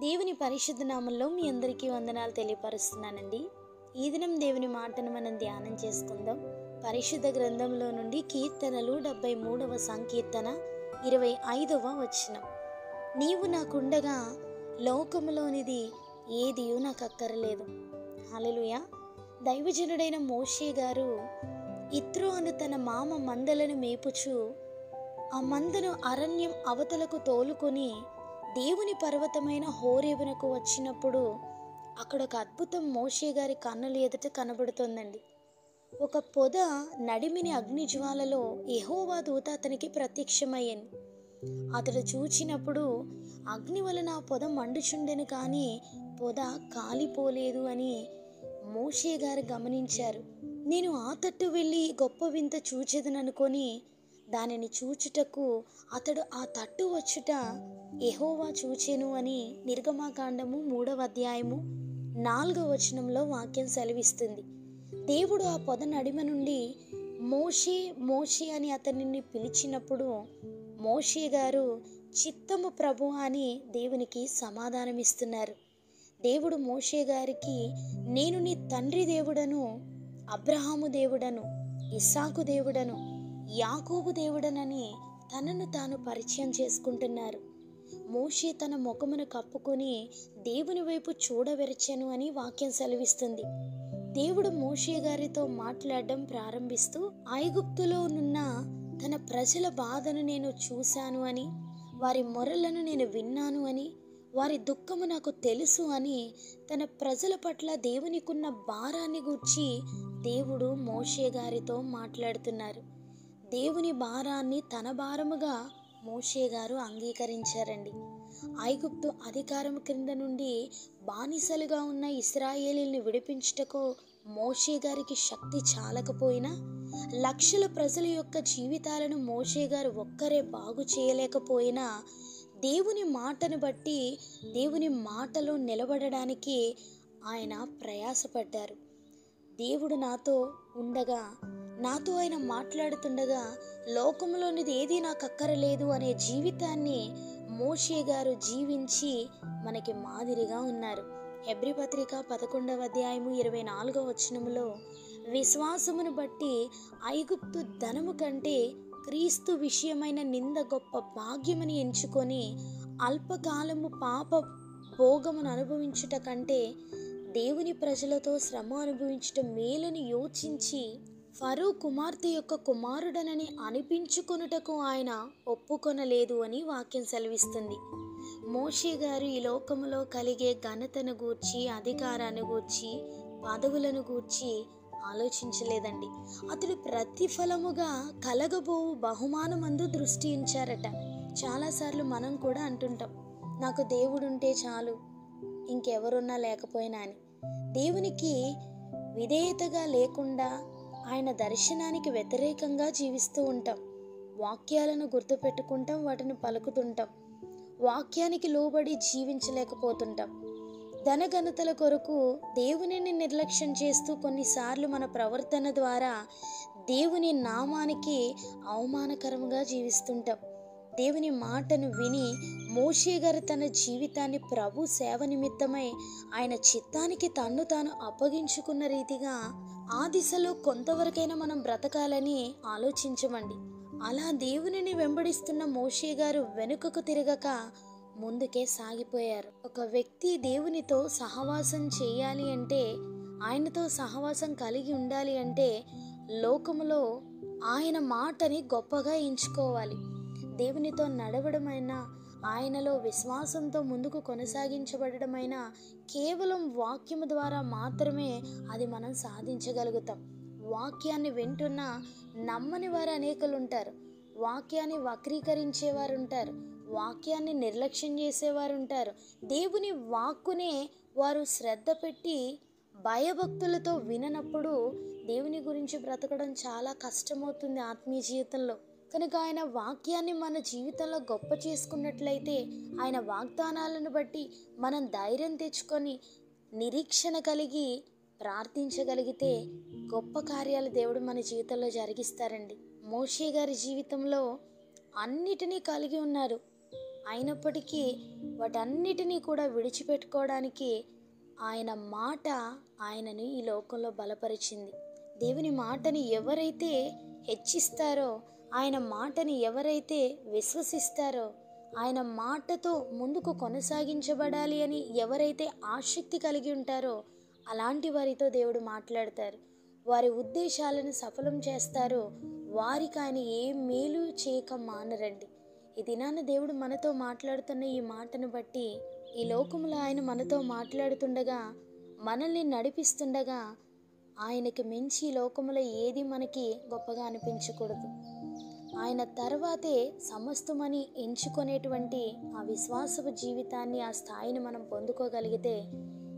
దేవుని పరిశుద్ధ నామంలో మీ అందరికీ వందనాలు తెలియపరుస్తున్నానండి. ఈ దినం దేవుని మాటను మనం ధ్యానం చేసుకుందాం. పరిశుద్ధ గ్రంథంలో నుండి కీర్తనలు 73వ సంకీర్తన 25వ వచనం. నీవు నాకుండగా లోకములోనిది ఏదియూ నాకు అక్కరలేదు. హల్లెలూయా. దైవజనుడైన మోషే గారు ఇత్రో అను తన మామ మందలను మేపుచు ఆ మందను అరణ్యం అవతలకు తోలుకొని దేవుని పర్వతమైన హోరేబునకు వచ్చినప్పుడు అక్కడ ఒక అద్భుతం మోషే గారి కన్నుల ఎదుట కనబడుతోందండి. ఒక పొద నడిమిని అగ్నిజ్వాలలో యెహోవా దూత అతనికి ప్రత్యక్షమయ్యింది. అతడు చూచినప్పుడు అగ్ని వలన ఆ పొద మండుచుండెను, కానీ పొద కాలిపోలేదు అని మోషే గారు గమనించారు. నేను ఆ తట్టు వెళ్ళి గొప్ప వింత చూచెదననుకొని దానిని చూచుటకు అతడు ఆ తట్టు వచ్చుట యెహోవా చూచెను అని నిర్గమాకాండము 3వ అధ్యాయము 4వ వచనంలో వాక్యం సెలవిస్తుంది. దేవుడు ఆ పొద నడిమ నుండి మోషే మోషే అని అతనిని పిలిచినప్పుడు మోషే గారు చిత్తము ప్రభు అని దేవునికి సమాధానమిస్తున్నారు. దేవుడు మోషే గారికి నేను నీ తండ్రి దేవుడను, అబ్రహాము దేవుడను, ఇస్సాకు దేవుడను, యాకోబు దేవుడనని తనను తాను పరిచయం చేసుకుంటున్నారు. మోషే తన ముఖమును కప్పుకొని దేవుని వైపు చూడవెరచెను అని వాక్యం సెలవిస్తుంది. దేవుడు మోషే గారితో మాట్లాడడం ప్రారంభిస్తూ ఐగుప్తులో నున్న తన ప్రజల బాధను నేను చూశాను అని, వారి మొరలను నేను విన్నాను అని, వారి దుఃఖము నాకు తెలుసు అని తన ప్రజల పట్ల దేవునికున్న భారాన్ని గూర్చి దేవుడు మోషే గారితో మాట్లాడుతున్నారు. దేవుని భారాన్ని తన భారముగా మోషే గారు అంగీకరించారండి. ఐగుప్తు అధికారం క్రింద నుండి బానిసలుగా ఉన్న ఇశ్రాయేలీల్ని విడిపించుటకు మోషే గారికి శక్తి చాలకపోయినా, లక్షల ప్రజల యొక్క జీవితాలను మోషే గారు ఒక్కరే బాగు చేయలేకపోయినా, దేవుని మాటను బట్టి దేవుని మాటలో నిలబడడానికి ఆయన ప్రయాసపడ్డారు. దేవుడు నాతో ఉండగా, నాతో ఆయన మాట్లాడుతుండగా లోకంలోనిది ఏది నాకు అక్కరలేదు అనే జీవితాన్ని మోషే గారు జీవించి మనకి మాదిరిగా ఉన్నారు. హెబ్రీ పత్రిక 11వ అధ్యాయము 24వ వచనములో విశ్వాసమును బట్టి ఐగుప్తు ధనము కంటే క్రీస్తు విషయమైన నింద గొప్ప భాగ్యమని ఎంచుకొని అల్పకాలము పాప భోగమును అనుభవించుట కంటే దేవుని ప్రజలతో శ్రమ అనుభవించటం మేలని యోచించి ఫరో కుమార్తె యొక్క కుమారుడనని అనిపించుకొనుటకు ఆయన ఒప్పుకొనలేదు అని వాక్యం సెలవిస్తుంది. మోషే గారు ఈ లోకములో కలిగే ఘనతను గూర్చి, అధికారాన్ని గూర్చి, పదవులను గూర్చి ఆలోచించలేదండి. అతడు ప్రతిఫలముగా కలగబోవు బహుమానమందు దృష్టి ఉంచారట. చాలాసార్లు మనం కూడా అంటుంటాం, నాకు దేవుడుంటే చాలు, ఇంకెవరున్నా లేకపోయినా అని. దేవునికి విధేయతగా లేకుండా ఆయన దర్శనానికి వ్యతిరేకంగా జీవిస్తూ ఉంటాం. వాక్యాలను గుర్తుపెట్టుకుంటాం, వాటిని పలుకుతుంటాం, వాక్యానికి లోబడి జీవించలేకపోతుంటాం. ధనఘనతల కొరకు దేవునిని నిర్లక్ష్యం చేస్తూ కొన్నిసార్లు మన ప్రవర్తన ద్వారా దేవుని నామానికి అవమానకరంగా జీవిస్తుంటాం. దేవుని మాటను విని మోషే గారు తన జీవితాన్ని ప్రభు సేవ నిమిత్తమై ఆయన చిత్తానికి తన్ను తాను అప్పగించుకున్న రీతిగా ఆ దిశలో కొంతవరకైనా మనం బ్రతకాలని ఆలోచించమండి. అలా దేవునిని వెంబడిస్తున్న మోషే గారు వెనుకకు తిరగక ముందుకే సాగిపోయారు. ఒక వ్యక్తి దేవునితో సహవాసం చేయాలి అంటే, ఆయనతో సహవాసం కలిగి ఉండాలి అంటే లోకములో ఆయన మాటని గొప్పగా ఎంచుకోవాలి. దేవునితో నడవడమైనా, ఆయనలో విశ్వాసంతో ముందుకు కొనసాగించబడమైనా కేవలం వాక్యము ద్వారా మాత్రమే అది మనం సాధించగలుగుతాం. వాక్యాన్ని వింటున్న నమ్మని వారు అనేకులు ఉంటారు. వాక్యాన్ని వక్రీకరించేవారు ఉంటారు. వాక్యాన్ని నిర్లక్ష్యం చేసేవారు ఉంటారు. దేవుని వాక్కునే వారు శ్రద్ధ పెట్టి భయభక్తులతో విననప్పుడు దేవుని గురించి బ్రతకడం చాలా కష్టమవుతుంది ఆత్మీయ జీవితంలో. కనుక ఆయన వాక్యాన్ని మన జీవితంలో గొప్ప చేసుకున్నట్లయితే, ఆయన వాగ్దానాలను బట్టి మనం ధైర్యం తెచ్చుకొని నిరీక్షణ కలిగి ప్రార్థించగలిగితే గొప్ప కార్యాలు దేవుడు మన జీవితంలో జరిగిస్తారండి. మోషే గారి జీవితంలో అన్నిటినీ కలిగి ఉన్నారు. అయినప్పటికీ వాటన్నిటినీ కూడా విడిచిపెట్టుకోవడానికి ఆయన మాట ఆయనని ఈ లోకంలో బలపరిచింది. దేవుని మాటని ఎవరైతే హెచ్చిస్తారో, ఆయన మాటని ఎవరైతే విశ్వసిస్తారో, ఆయన మాటతో ముందుకు కొనసాగించబడాలి అని ఎవరైతే ఆసక్తి కలిగి ఉంటారో అలాంటి వారితో దేవుడు మాట్లాడతారు. వారి ఉద్దేశాలను సఫలం చేస్తారో వారికి ఆయన ఏ మేలు చేయక మానరండి. ఈ దినాన దేవుడు మనతో మాట్లాడుతున్న ఈ మాటను బట్టి, ఈ లోకంలో ఆయన మనతో మాట్లాడుతుండగా, మనల్ని నడిపిస్తుండగా, ఆయనకి మించి ఈ లోకంలో ఏది మనకి గొప్పగా అనిపించకూడదు. ఆయన తర్వాతే సమస్తమని ఎంచుకునేటువంటి ఆ విశ్వాసపు జీవితాన్ని, ఆ స్థాయిని మనం పొందుకోగలిగితే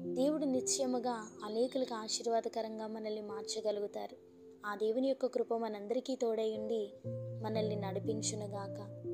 దేవుడు నిశ్చయముగా అనేకులకు ఆశీర్వాదకరంగా మనల్ని మార్చగలుగుతారు. ఆ దేవుని యొక్క కృప మనందరికీ తోడై ఉండి మనల్ని నడిపించునుగాక.